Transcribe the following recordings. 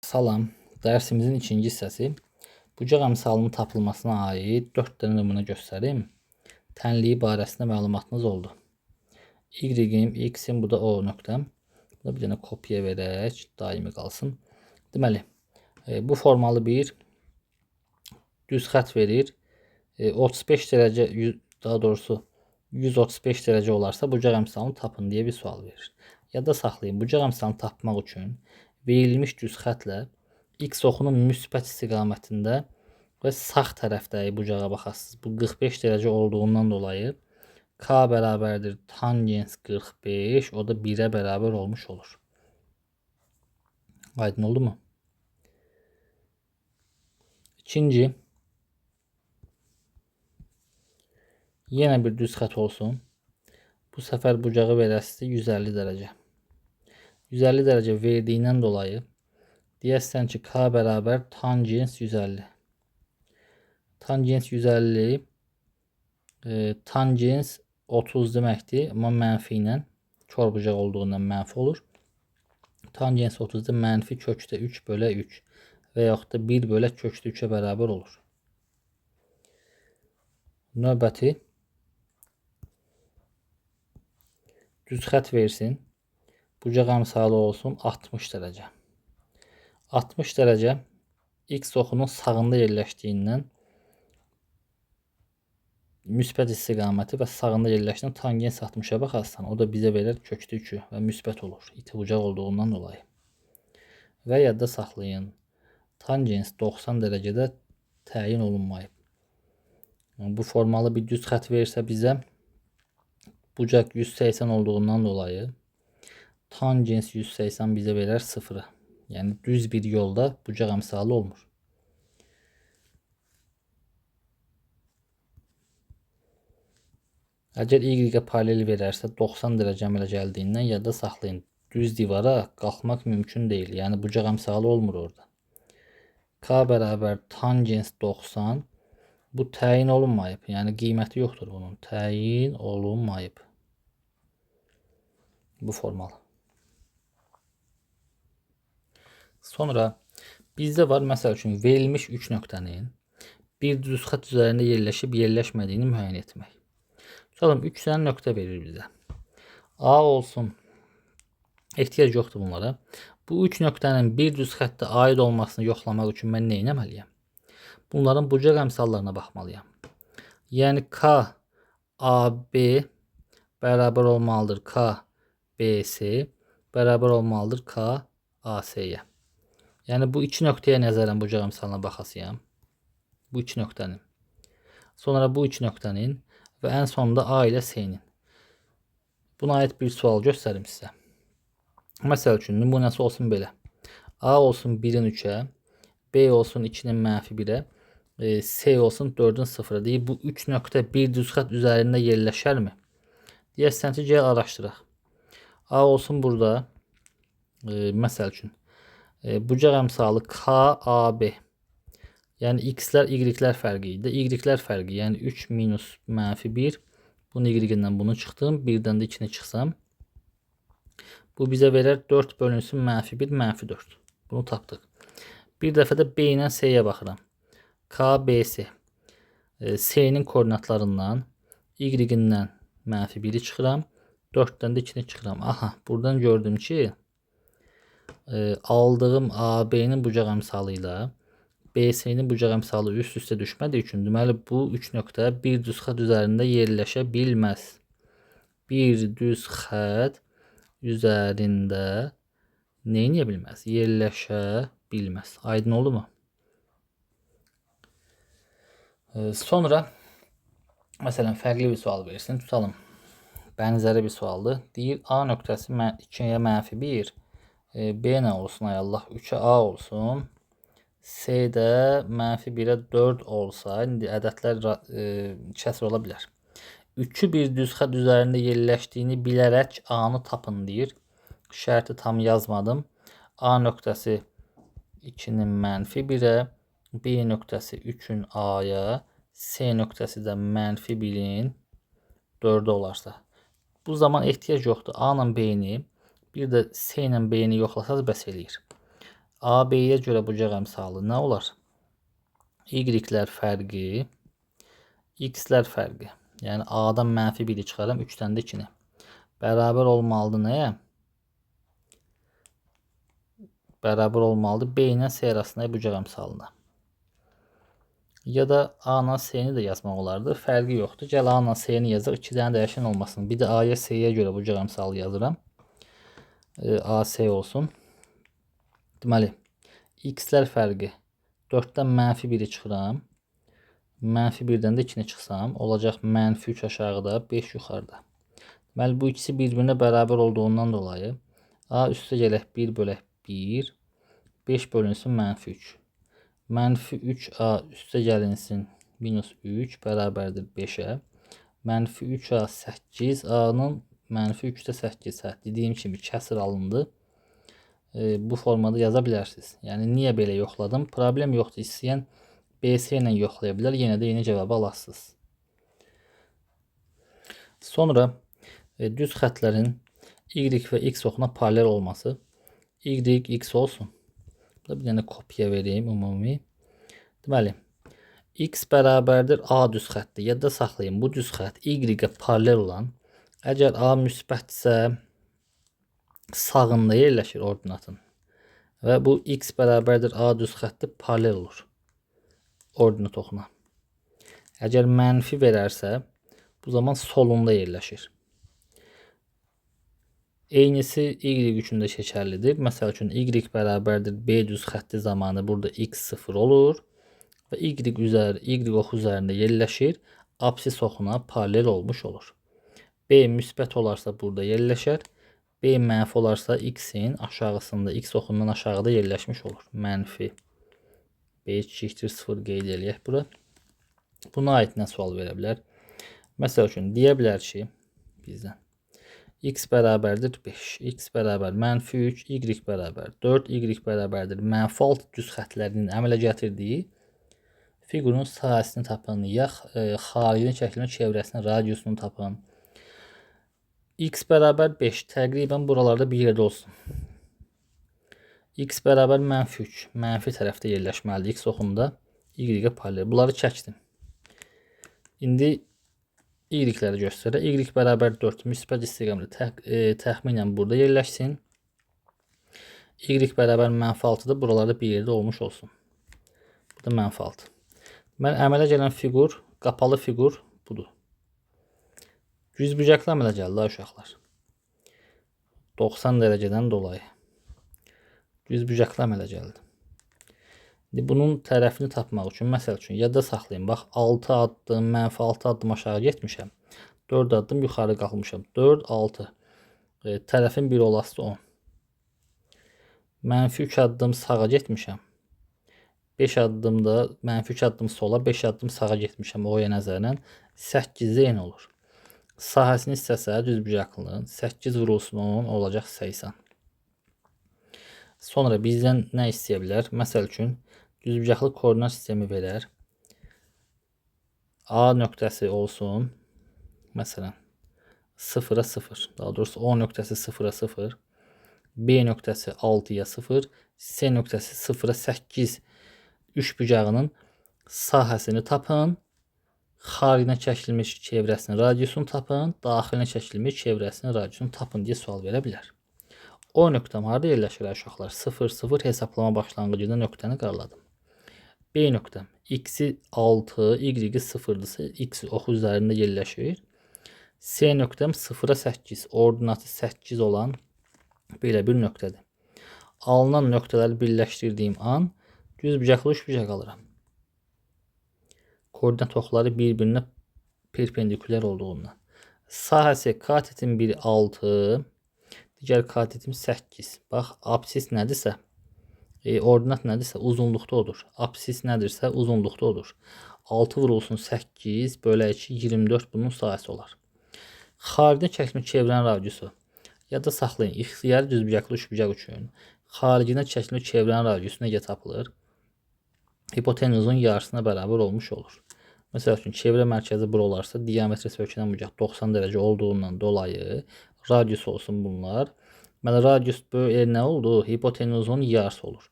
Salam, dərsimizin ikinci hissəsi bucaq əmsalının tapılmasına aid 4 dənə nümunə göstərim. Tənliyi barəsində məlumatınız oldu. Y-im, X-im, bu da O nöqtəm. Buna bir dənə kopya verək, daimi qalsın. Deməli, bu formalı bir düz xət verir. 35 dərəcə, daha doğrusu 135 dərəcə olarsa bucaq əmsalını tapın deyə bir sual verir. Yadda saxlayın, bucaq əmsalını tapmaq üçün verilmiş düz xətlə X oxunun müsbət istiqamətində və sağ tərəfdəki bucağa baxasınız. Bu 45 dərəcə olduğundan dolayı K bərabərdir tangens 45, o da 1-ə bərabər olmuş olur. Aydın oldu mu? İkinci, yenə bir düz xət olsun. Bu səfər bucağı verəsiniz 150 dərəcə. 150 dərəcə verdiyindən dolayı deyəsən ki, K bərabər tangens 150. Tangens 150 tangens 30 deməkdir, amma mənfi ilə, kör bucaq olduğundan mənfi olur. Tangens 30-da mənfi kökdə 3 bölə 3 və yaxud da 1 bölə kökdə 3-ə bərabər olur. Növbəti düz xət versin. Bucaq əmsalı olsun 60 dərəcə. 60 dərəcə X oxunun sağında yerləşdiyindən müsbət istiqaməti və sağında yerləşən tangens 60-a baxarsan, o da bizə verir kökdə 3 və müsbət olur. İti bucaq olduğundan dolayı. Və yadda saxlayın, tangens 90 dərəcədə təyin olunmayıb. Bu formalı bir düz xət verirsə bizə bucaq 180 olduğundan dolayı tangens 180 bizə verər 0-ı. Yəni düz bir yolda bucaq əmsalı olmur. Əgər Y-ə paralel verərsə 90 dərəcə əmələ gəldiyindən yadda saxlayın. Düz divara qalxmaq mümkün deyil. Yəni bucaq əmsalı olmur orada. K bərabər tangens 90. Bu təyin olunmayıb. Yəni qiyməti yoxdur bunun. Təyin olunmayıb. Bu formal. Sonra bizdə var, məsəl üçün verilmiş 3 nöqtənin bir düz xət üzərində yerləşib yerləşmədiyini müəyyən etmək. Tutalım 3 dənə nöqtə verir bizə. A olsun. Ehtiyac yoxdur bunlara. Bu 3 nöqtənin bir düz xəttə aid olmasını yoxlamaq üçün mən nə etməliyəm? Bunların bucaq əmsallarına baxmalıyam. Yəni K AB bərabər olmalıdır K BC bərabər olmalıdır K AC-yə. Yəni bu iki nöqtəyə nəzərən bucaq əmsalına baxasıyam. Bu 2 nöqtənin. Sonra bu 2 nöqtənin və ən sonunda A ilə C-nin. Buna aid bir sual göstərim sizə. Məsəl üçün nümunəsi olsun belə. A olsun 1-in 3-ə, B olsun 2-nin mənfi 1-ə, C olsun 4-ün 0-a. Deyib bu 3 nöqtə bir düz xət üzərində yerləşərmi? Deyəsən ki, gəl araşdıraq. A olsun burada, məsəl üçün, bucaq əmsalı KAB. Yəni X-lər, Y-lər fərqi idi. Y-lər fərqi, yəni 3 minus mənfi 1. Bunu Y-dən bunu çıxdım. 1-dən də 2-ni çıxsam. Bu bizə verər 4 bölünsün mənfi 1, mənfi 4. Bunu tapdıq. Bir dəfə də B ilə C-yə baxıram. KBC. C-nin koordinatlarından Y-dən mənfi 1-i çıxıram. 4-dən də 2-ni çıxıram. Aha, buradan gördüm ki, aldığım AB-nin bucaq əmsalı ilə BC-nin bucaq əmsalı üst-üstə düşmədiyi üçün deməli bu 3 nöqtə bir düz xət üzərində yerləşə bilməz. Bir düz xət üzərində nə edə bilməz? Yerləşə bilməz. Aydın oldu mu? Sonra məsələn fərqli bir sual versin. Tutalım. Bənzəri bir sualdır. Deyir A nöqtəsi 2-yə mənfi 1, B nə olsun ay Allah? 3-ə A olsun. C-də mənfi 1-ə 4 olsa, indi ədədlər kəsr ola bilər. 3-ü bir düz xət üzərində yerləşdiyini bilərək A-nı tapın deyir. Şərti tam yazmadım. A nöqtəsi 2-nin mənfi 1-ə, B nöqtəsi 3-ün A-ya, C nöqtəsi də mənfi 1-in 4-ə olarsa. Bu zaman ehtiyac yoxdur. A ilə B-ni, bir də C ilə B-ni yoxlasaz bəs eləyir. AB'yə görə bucaq əmsalı nə olar? Y-lər fərqi, X-lər fərqi. Yəni A-dan -1'i çıxaram, 3'dən də 2'ni. Bərabər olmalıdır nəyə? Bərabər olmalıdır B ilə C arasında bucaq əmsalına. Ya da A ilə C-ni də yazmaq olardı. Fərqi yoxdur. Gəl A ilə C-ni yazaq. 2 dənə dəyişən olmasın. Bir də A-ya C-yə görə bucaq əmsalı yazıram. AC olsun. Deməli, X-lər fərqi 4'dən -1'i çıxıram. -1'dən də 2'ni çıxsam, olacaq -3 aşağıda, 5 yuxarıda. Deməli, bu ikisi bir-birinə bərabər olduğundan dolayı A üstə gələk 1 bölək 1, 5 bölünsün -3. -3A üstə gəlinsin -3 bərabərdir 5'ə. -3A 8, A'nın -3'də 8. Dediyim kimi kəsir alındı. Bu formada yaza bilərsiniz. Yəni niyə belə yoxladım? Problem yoxdur. İstəyən BC ilə yoxlaya bilər. Yenə də eyni cavabı alasınız. Sonra düz xətlərin Y və X oxuna paralel olması. Y, X olsun. Burada bir dənə kopya vereyim ümumi. Deməli, X bərabərdir A düz xəttdir. Yadda saxlayın. Bu düz xətt Y-ə paralel olan, əgər A müsbətsə sağında yerləşir ordinatın və bu X bərabərdir A düz xətti paralel olur ordinat oxuna. Əgər mənfi verərsə, bu zaman solunda yerləşir. Eynisi Y üçün də keçərlidir. Məsəl üçün Y bərabərdir B düz xətti zamanı burada X 0 olur və Y oxu üzərində yerləşir. Apsis oxuna paralel olmuş olur. B müsbət olarsa burada yerləşər. B mənfi olarsa X-in aşağısında, X oxundan aşağıda yerləşmiş olur. Mənfi B eşittir 0 qeyd eləyək bura. Buna aid nə sual verə bilər? Məsəl üçün deyə bilər ki, bizdən X bərabərdir 5, X bərabər -3, Y bərabər 4, Y bərabərdir -6 düz xətlərinin əmələ gətirdiyi fiqurun sahəsini tapın, ya xaricin çəkilmiş çevrəsinin radiusunu tapın. X bərabər 5 təqribən buralarda bir yerdə olsun. X bərabər -3, mənfi tərəfdə yerləşməlidir. X oxunda Y-ə paralel. Bunları çəkdim. İndi Y-ləri göstərək. Y bərabər 4 müsbət istiqamətdə təxminən burada yerləşsin. Y bərabər -6 da buralarda bir yerdə olmuş olsun. Bu da -6. Mən əmələ gələn fiqur, qapalı fiqur budur. Düzbucaqlı əmələ gəldi uşaqlar. 90 dərəcədən dolayı. Düzbucaqlı əmələ gəldi. Bunun tərəfini tapmaq üçün, məsəl üçün, yadda saxlayın. Bax, 6 addım, -6 addım aşağı getmişəm. 4 addım yuxarı qalxmışam. 4, 6. Tərəfin bir olası 10. -3 addım sağa getmişəm. 5 addımda, -3 addım sola, 5 addım sağa getmişəm. Oya nəzərlə 8-də eyni olur. Sahəsini istəsə düzbucaqlının 8 vurulsun 10 olacaq 80. Sonra bizdən nə istəyə bilər? Məsəl üçün, düzbucaqlı koordinat sistemi verər. A nöqtəsi olsun. Məsələn, 0'a 0. Daha doğrusu O nöqtəsi 0'a 0. B nöqtəsi 6'ya 0. C nöqtəsi 0'a 8. Üçbucağının sahəsini tapın. Xaricinə çəkilmiş çevrəsinin radiusunu tapın. Daxilinə çəkilmiş çevrəsinin radiusunu tapın deyə sual verə bilər. O nöqtəm harada yerləşir uşaqlar? 0, 0 hesablama başlanğıcında nöqtəni qaraladım. B nöqtəm X-i 6, Y-i 0'dırsa X oxu üzərində yerləşir. C nöqtəm 0'a 8, ordinatı 8 olan belə bir nöqtədir. Alınan nöqtələri birləşdirdiyim an düzbucaqlı üçbucaq alıram. Koordinat oxları bir-birinə perpendikülər olduğundan. Sahəsi katetin biri 6, digər katetim 8. Bax, apsis nədirsə, ordinat nədirsə uzunluqda odur. Apsis nədirsə uzunluqda odur. 6 vurulsun 8 bölək 24 bunun sahəsi olar. Xaricinə çəkilmiş çevrənin radiusu. Yadda saxlayın, ixtiyari düzbucaqlı üçbucaq üçün xaricinə çəkilmiş çevrənin radiusu necə tapılır? Hipotenuzun yarısına bərabər olmuş olur. Məsəl üçün, çevrə mərkəzi bura olarsa, diametri sökülən bucaq 90 dərəcə olduğundan dolayı radius olsun bunlar. Məli, radius böyük nə oldu? Hipotenuzun yarısı olur.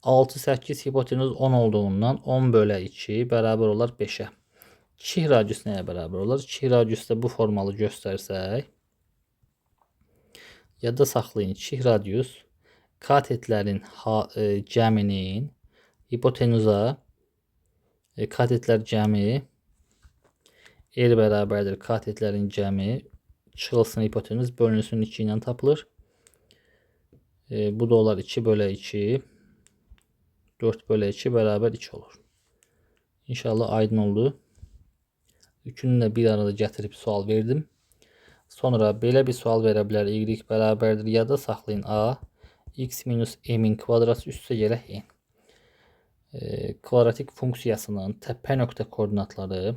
6, 8 hipotenüs 10 olduğundan 10 bölü 2 bərabər olar 5'e. Çiğ radius nəyə bərabər olar? Çiğ radiusda bu formalı göstərsək, yadda saxlayın. Çiğ radius katetlərin cəminin hipotenuza katetlər cəmi R bərabərdir. Katetlərin cəmi çıxılsın hipotenüs bölünsün 2 ilə tapılır. Bu da olar 2 bölü 2. 4 bölü 2 bərabər 2 olur. İnşallah aydın oldu. Üçünü də bir arada gətirib sual verdim. Sonra belə bir sual verə bilər. Y bərabərdir. Yada saxlayın. A x minus m'in kvadratı üstə gələk n. Kvadratik funksiyasının təpə nöqtə koordinatları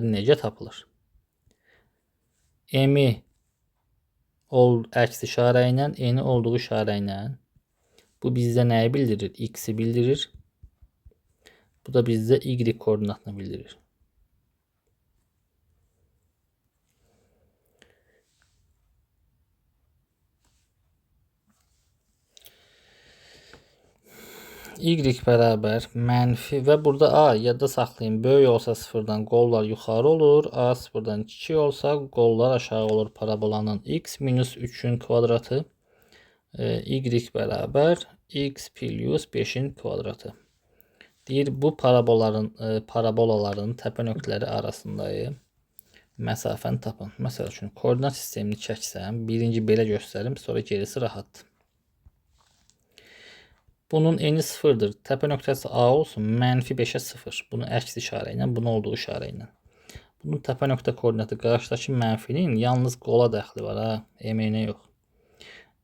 necə tapılır? M'i əks işarə ilə, n'i olduğu işarə ilə. Bu bizdə nəyi bildirir? X'i bildirir. Bu da bizdə y koordinatını bildirir. Y bərabər mənfi və burada A yadda saxlayın. Böyük olsa sıfırdan qollar yuxarı olur. A sıfırdan kiçik olsa qollar aşağı olur parabolanın. X minus 3'ün kvadratı. Y bərabər x plus 5'in kvadratı. Deyir bu parabolaların təpə nöqtələri arasındayım. Məsafəni tapın. Məsəl üçün koordinat sistemini çəksəm, birinci belə göstərim, sonra gerisi rahatdır. Bunun eni sıfırdır. Təpə nöqtəsi A olsun. Mənfi 5'e 0. Bunu əks işarə ilə, bunu olduğu işarə ilə. Bunun təpə nöqtə koordinatı qarşıdakı mənfinin yalnız qola dəxli var. M-nə yox.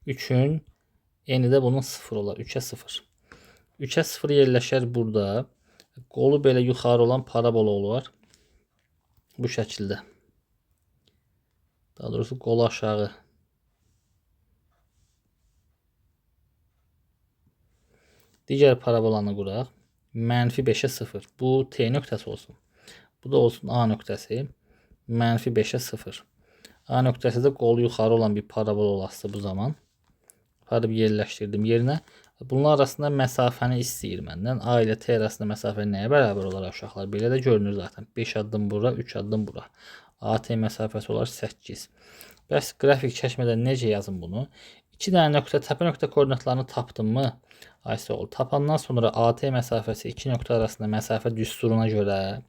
3'ün eni də bunun 0 olar. 3'e 0. 3'e 0 yerləşər burada. Qolu belə yuxarı olan parabola olar. Bu şəkildə. Daha doğrusu qolu aşağı. Digər parabolanı quraq. Mənfi 5'e 0. Bu T nöqtəsi olsun. Bu da olsun A nöqtəsi. Mənfi 5'e 0. A nöqtəsi də qolu yuxarı olan bir parabola olası bu zaman. Aparıb yerləşdirdim yerinə. Bunlar arasında məsafəni istəyir məndən. A ilə T arasında məsafə nəyə bərabər olar uşaqlar? Belə də görünür zaten. 5 addım bura, 3 addım bura. AT məsafəsi olar 8. Bəs qrafik çəkmədən necə yazın bunu? 2 dənə nöqtə, təpə nöqtə koordinatlarını tapdım mı? Aysə ol. Tapandan sonra AT məsafəsi 2 nöqtə arasında məsafə düsturuna görə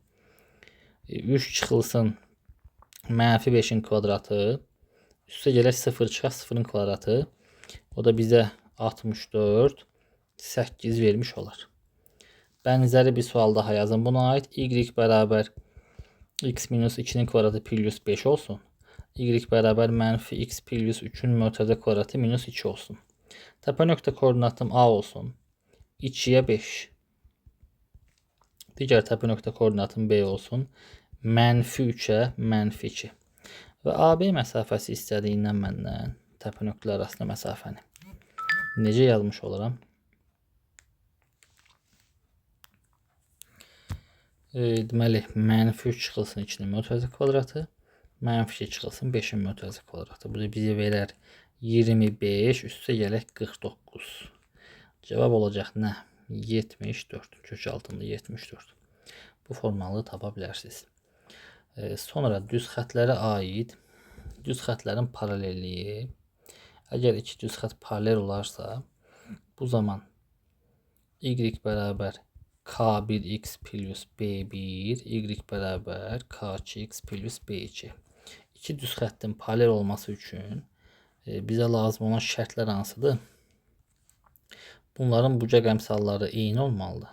3 çıxılsın mənfi 5'in kvadratı. Üstə gələk 0 çıxaq 0'ın kvadratı. O da bizə 64, 8 vermiş olar. Bənzəri bir sual daha yazın. Buna aid y bərabər x minus 2'nin kvadratı plus 5 olsun. Y bərabər mənfi x plus 3'ün mötərizə kvadratı minus 2 olsun. Təpə nöqtə koordinatım A olsun. 2'ye 5. Digər təpə nöqtə koordinatım B olsun. Mənfi 3'e mənfi 2. Və AB məsafəsi istədiyindən məndən təpə nöqtələr arasında məsafəni necə yazmış olaram? Deməli, mənfi 3 çıxılsın 2'nin mötərizə kvadratı. Mənfi 2 çıxılsın 5'in mötərizə kvadratı. Bu da bizə verər 25 üstə gələk 49. Cavab olacaq nə? 74. Kök altında 74. Bu formalı tapa bilərsiniz. Sonra düz xətlərə aid düz xətlərin paralelliyi. Əgər iki düz xət paralel olarsa, bu zaman y bərabər k1x plus b1, y bərabər k2x plus b2. İki düz xəttin paralel olması üçün bizə lazım olan şərtlər hansıdır? Bunların bucaq əmsalları eyni olmalıdır.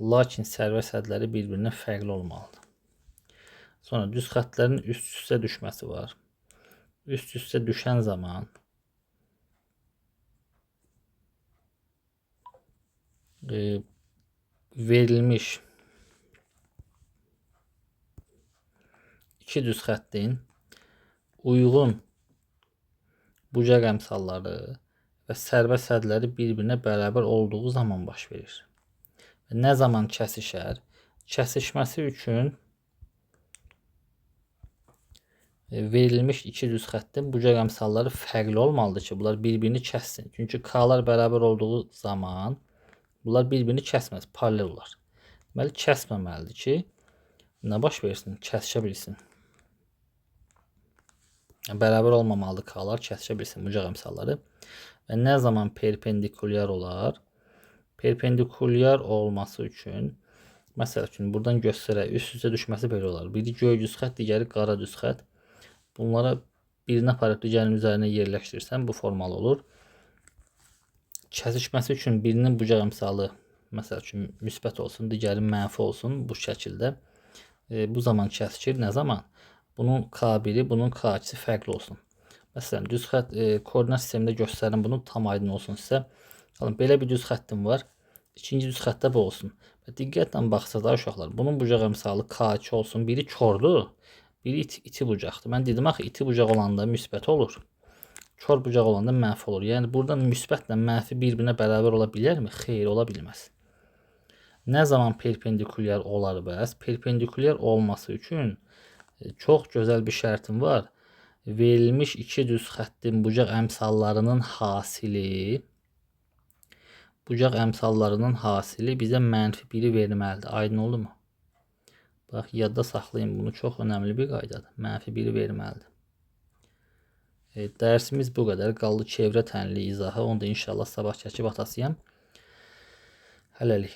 Lakin sərvə sədləri bir-birindən fərqli olmalıdır. Sonra düz xətlərin üst-üstə düşməsi var. Üst-üstə düşən zaman verilmiş iki düz xəttin uyğun bucaq əmsalları və sərvə sədləri bir-birinə bərabər olduğu zaman baş verir. Və nə zaman kəsişər? Kəsişməsi üçün verilmiş iki düz xəttin bucaq əmsalları fərqli olmalıdır ki, bunlar bir-birini kəssin. Çünki k-lar bərabər olduğu zaman bunlar bir-birini kəsməz, paralel olar. Deməli, kəsməməlidir ki, nə baş versin? Kəsişə bilsin. Bərabər olmamalıdır k-lar, kəsişə bilsin bucaq əmsalları. Və nə zaman perpendikulyar olar? Perpendikulyar olması üçün, məsəl üçün, buradan göstərək, üst-üstə düşməsi belə olar. Biri göy düz xətt, digəri qara düz xətt. Bunlara birini aparıb digərinin üzərinə yerləşdirsən, bu formalı olur. Kəsişməsi üçün birinin bucaq əmsalı, məsəl üçün, müsbət olsun, digəri mənfi olsun bu şəkildə. Bu zaman kəsişir. Nə zaman? Bunun K1-i, bunun K2-si fərqli olsun. Məsələn, düz xətt koordinat sistemində göstərin, bunu tam aydın olsun sizə. Belə bir düz xəttim var. İkinci düz xəttdə bu olsun. Və diqqətlə baxsaq da uşaqlar, bunun bucaq əmsalı K2 olsun. Biri kordur, biri iti bucaqdır. Mən dedim axı, iti bucaq olanda müsbət olur. Kor bucaq olanda mənfi olur. Yəni, buradan müsbətlə mənfi bir-birinə bərabər ola bilərmi? Xeyr, ola bilməz. Nə zaman perpendikulyar olar bəs? Perpendikulyar olması üçün çox gözəl bir şərtim var. Verilmiş iki düz xəttin bucaq əmsallarının hasili bizə mənfi biri verməlidir. Aydın oldu mu? Bax, yadda saxlayın, bunu çox önəmli bir qaydadır. Mənfi biri verməlidir. Dərsimiz bu qədər. Qaldı çevrə tənli izahı. Onu da inşallah sabah çəkib atasıyam. Hələlik.